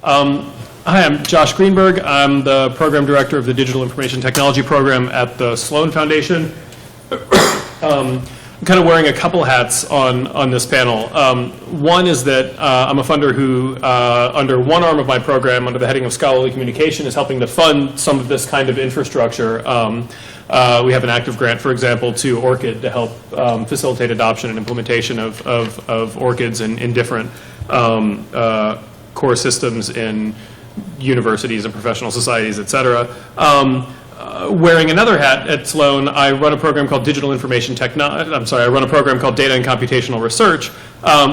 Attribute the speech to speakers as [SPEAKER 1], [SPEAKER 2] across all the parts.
[SPEAKER 1] Hi, I'm Josh Greenberg. I'm the program director of the Digital Information Technology program at the Sloan Foundation. I'm kind of wearing a couple hats on this panel. One is that I'm a funder who, under one arm of my program, under the heading of scholarly communication, is helping to fund some of this kind of infrastructure. We have an active grant, for example, to ORCID to help facilitate adoption and implementation of ORCIDs in different core systems in universities and professional societies, et cetera. Wearing another hat at Sloan, I run a program called Digital Information Technology. I run a program called Data and Computational Research,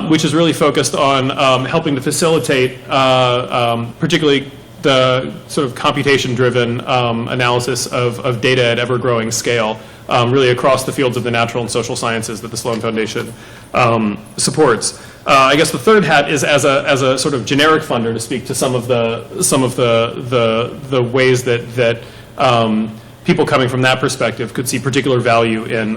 [SPEAKER 1] which is really focused on helping to facilitate, particularly the sort of computation-driven analysis of data at ever-growing scale, really across the fields of the natural and social sciences that the Sloan Foundation supports. I guess the third hat is as a sort of generic funder to speak to some of the ways that people coming from that perspective could see particular value in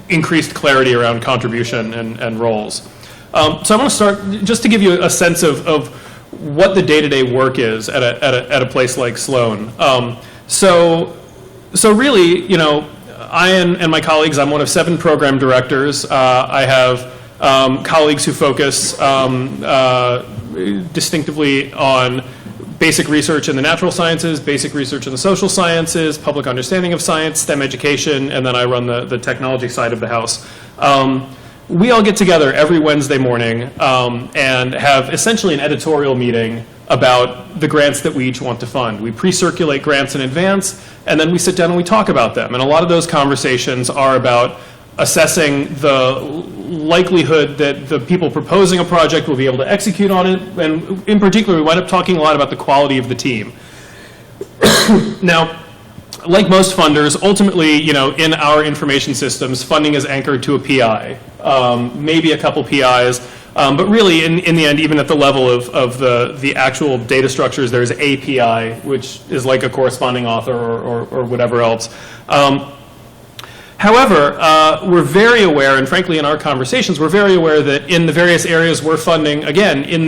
[SPEAKER 1] increased clarity around contribution and roles. So I want to start just to give you a sense of what the day-to-day work is at a place like Sloan. So really, you know, I and my colleagues, I'm one of 7 program directors. I have colleagues who focus distinctively on basic research in the natural sciences, basic research in the social sciences, public understanding of science, STEM education, and then I run the technology side of the house. We all get together every Wednesday morning and have essentially an editorial meeting about the grants that we each want to fund. We pre-circulate grants in advance, and then we sit down and we talk about them. And a lot of those conversations are about assessing the likelihood that the people proposing a project will be able to execute on it, and in particular, we wind up talking a lot about the quality of the team. Now, like most funders, ultimately, you know, in our information systems, funding is anchored to a PI, maybe a couple PIs, but really, in the end, even at the level of the actual data structures, there's a PI, which is like a corresponding author or whatever else. However, we're very aware, and frankly, in our conversations, we're very aware that in the various areas we're funding, again, in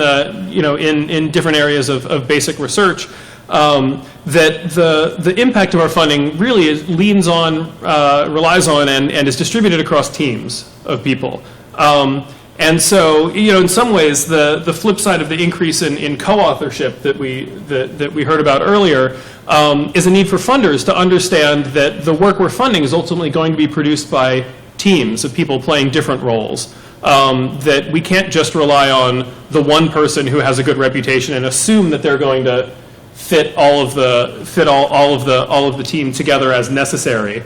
[SPEAKER 1] different areas of basic research, that the impact of our funding really relies on, and is distributed across teams of people. And so, you know, in some ways, the flip side of the increase in co-authorship that we heard about earlier is a need for funders to understand that the work we're funding is ultimately going to be produced by teams of people playing different roles. That we can't just rely on the one person who has a good reputation and assume that they're going to fit all of the team together as necessary.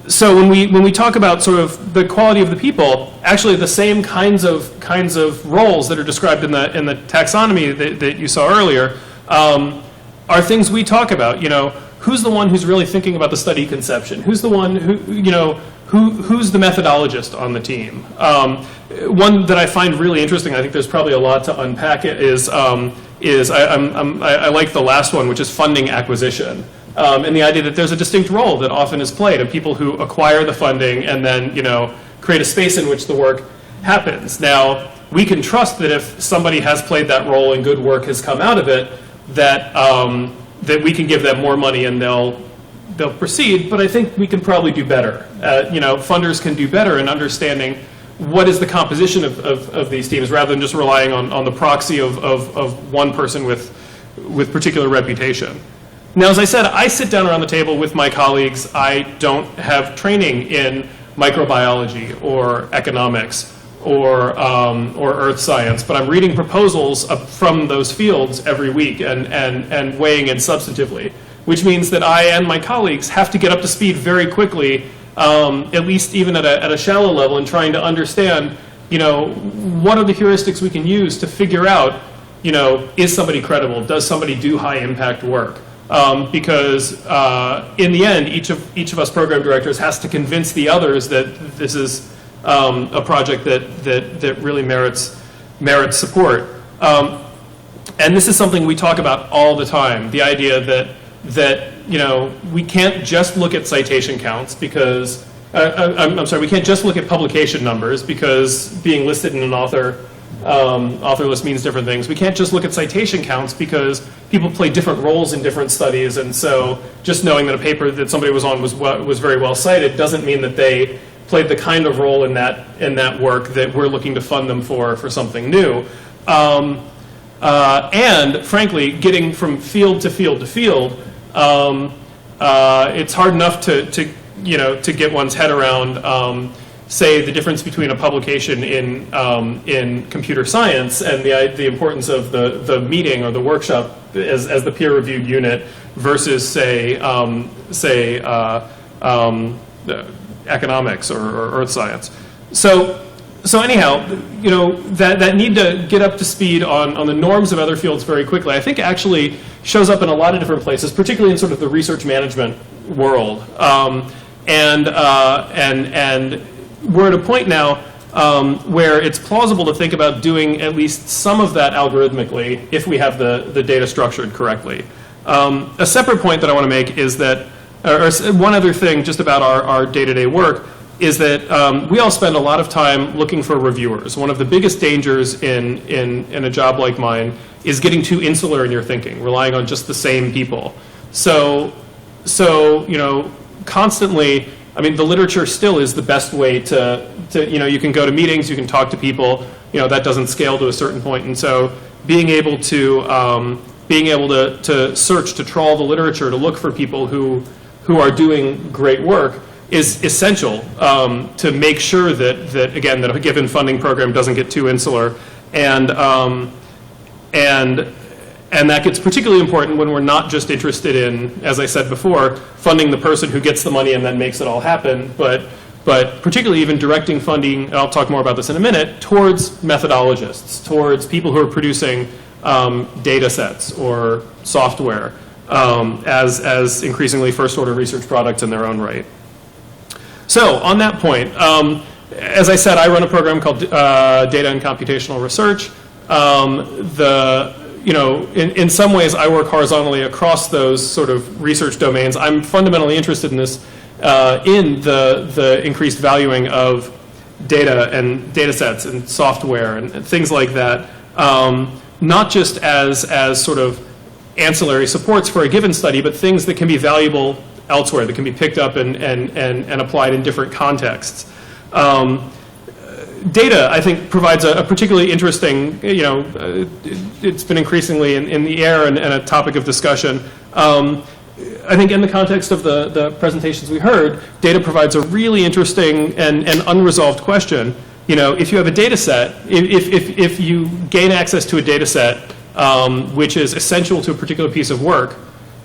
[SPEAKER 1] So when we talk about sort of the quality of the people, actually the same kinds of roles that are described in the taxonomy that you saw earlier are things we talk about. You know, who's the one who's really thinking about the study conception? Who's the one who's the methodologist on the team? One that I find really interesting, I think there's probably a lot to unpack it, is I like the last one, which is funding acquisition. And the idea that there's a distinct role that often is played of people who acquire the funding and then, you know, create a space in which the work happens. Now, we can trust that if somebody has played that role and good work has come out of it, that we can give them more money and they'll proceed. But I think we can probably do better. You know, funders can do better in understanding what is the composition of these teams, rather than just relying on the proxy of one person with particular reputation. Now, as I said, I sit down around the table with my colleagues. I don't have training in microbiology or economics or earth science, but I'm reading proposals from those fields every week and weighing in substantively, which means that I and my colleagues have to get up to speed very quickly, at least even at a shallow level, in trying to understand, you know, what are the heuristics we can use to figure out, you know, is somebody credible? Does somebody do high impact work? Because in the end, each of us program directors has to convince the others that this is a project that really merits support. And this is something we talk about all the time, the idea that you know, we can't just look at citation counts, because I'm sorry, we can't just look at publication numbers because being listed in an author list means different things. We can't just look at citation counts because people play different roles in different studies, and so just knowing that a paper that somebody was on was very well cited doesn't mean that they played the kind of role in that work that we're looking to fund them for something new. And frankly, getting from field to field to field, it's hard enough to get one's head around, say, the difference between a publication in computer science and the importance of the meeting or the workshop as the peer-reviewed unit versus, say, economics or earth science. So anyhow, that need to get up to speed on the norms of other fields very quickly, I think actually shows up in a lot of different places, particularly in sort of the research management world. And we're at a point now where it's plausible to think about doing at least some of that algorithmically if we have the data structured correctly. A separate point that I want to make is that, or one other thing just about our day-to-day work, is that we all spend a lot of time looking for reviewers. One of the biggest dangers in a job like mine is getting too insular in your thinking, relying on just the same people. So constantly, I mean, the literature still is the best way to you can go to meetings, you can talk to people, that doesn't scale to a certain point. And so being able to search, to trawl the literature, to look for people who are doing great work is essential to make sure that a given funding program doesn't get too insular, and that gets particularly important when we're not just interested in, as I said before, funding the person who gets the money and then makes it all happen, but particularly even directing funding, and I'll talk more about this in a minute, towards methodologists, towards people who are producing data sets or software as increasingly first-order research products in their own right. So on that point, as I said, I run a program called Data and Computational Research. In some ways, I work horizontally across those sort of research domains. I'm fundamentally interested in this, in the increased valuing of data and data sets and software and things like that, not just as sort of ancillary supports for a given study, but things that can be valuable elsewhere, that can be picked up and applied in different contexts. Data, I think, provides a particularly interesting, it's been increasingly in the air and a topic of discussion. I think in the context of the presentations we heard, data provides a really interesting and unresolved question. If you have a data set, if you gain access to a data set which is essential to a particular piece of work,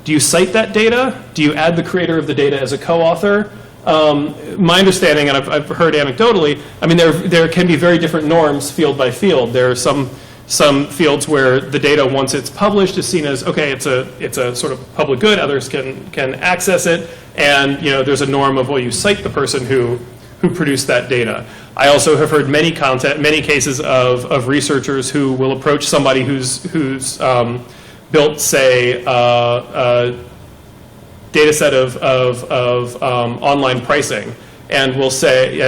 [SPEAKER 1] do you cite that data? Do you add the creator of the data as a co-author? My understanding, and I've heard anecdotally, I mean, there can be very different norms field by field. There are some fields where the data, once it's published, is seen as, okay, it's a sort of public good. Others can access it, and there's a norm of, well, you cite the person who produced that data. I also have heard many cases of researchers who will approach somebody who's built, say, a data set of online pricing, and will say,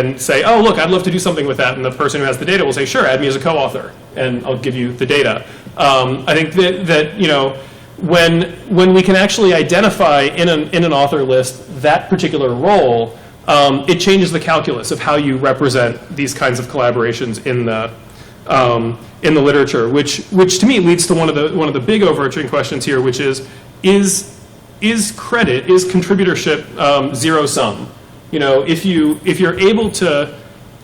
[SPEAKER 1] oh, look, I'd love to do something with that. And the person who has the data will say, sure, add me as a co-author, and I'll give you the data. I think that when we can actually identify in an author list that particular role, it changes the calculus of how you represent these kinds of collaborations in the literature, which to me leads to one of the big overarching questions here, which is contributorship zero sum? If you're able to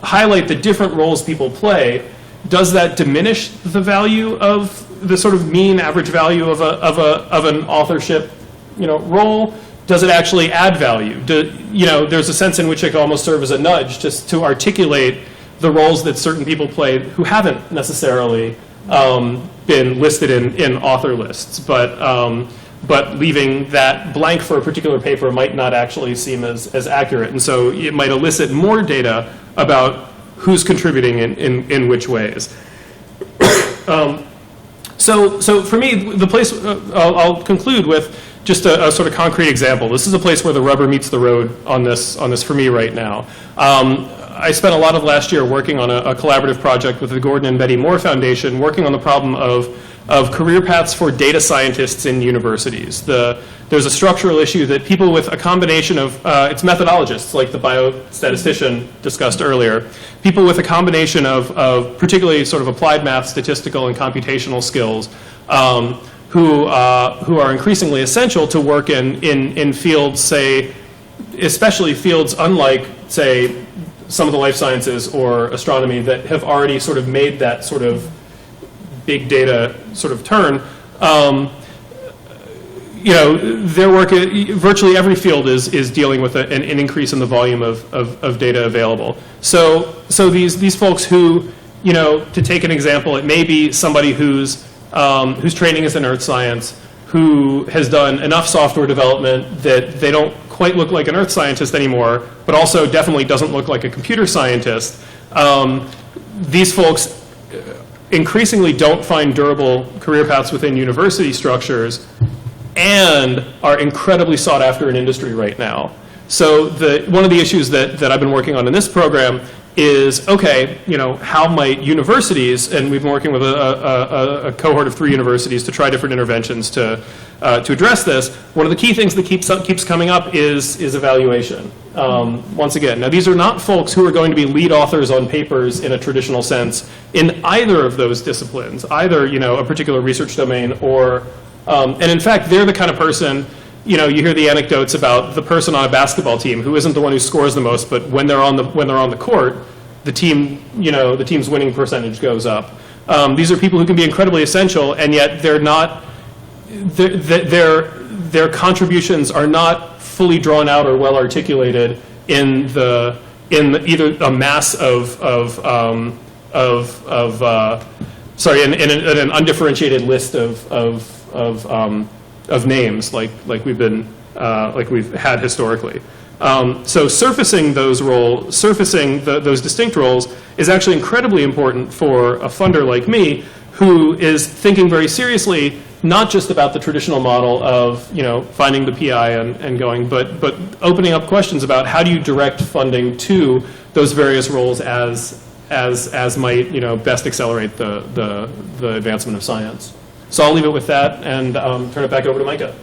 [SPEAKER 1] highlight the different roles people play, does that diminish the value of the sort of mean average value of an authorship role? Does it actually add value? There's a sense in which it can almost serve as a nudge just to articulate the roles that certain people played who haven't necessarily been listed in author lists, but leaving that blank for a particular paper might not actually seem as accurate. And so it might elicit more data about who's contributing in which ways. So for me, the place, I'll conclude with just a sort of concrete example. This is a place where the rubber meets the road on this for me right now. I spent a lot of last year working on a collaborative project with the Gordon and Betty Moore Foundation, working on the problem of career paths for data scientists in universities. There's a structural issue that people with a combination of, it's methodologists, like the biostatistician discussed earlier, people with a combination of particularly sort of applied math, statistical, and computational skills, who are increasingly essential to work in fields, say, especially fields unlike, say, some of the life sciences or astronomy that have already sort of made that sort of big data sort of turn. You know, their work, virtually every field is dealing with an increase in the volume of data available. So these folks who, you know, to take an example, it may be somebody whose training is in earth science, who has done enough software development that they don't quite look like an earth scientist anymore, but also definitely doesn't look like a computer scientist. These folks increasingly don't find durable career paths within university structures and are incredibly sought after in industry right now. So one of the issues that I've been working on in this program is, okay, you know, how might universities, and we've been working with a cohort of 3 universities to try different interventions to address this. One of the key things that keeps coming up is evaluation. Once again, now these are not folks who are going to be lead authors on papers in a traditional sense in either of those disciplines, either, you know, a particular research domain or, and in fact, they're the kind of person, you know, you hear the anecdotes about the person on a basketball team who isn't the one who scores the most, but when they're on the court, the team, you know, the team's winning percentage goes up. These are people who can be incredibly essential, and yet they're not. Their contributions are not fully drawn out or well articulated in either a mass in an undifferentiated list of names like we've had historically. So surfacing those roles, those distinct roles, is actually incredibly important for a funder like me, who is thinking very seriously not just about the traditional model of, you know, finding the PI and going, but opening up questions about how do you direct funding to those various roles as might, you know, best accelerate the advancement of science. So I'll leave it with that and turn it back over to Micah.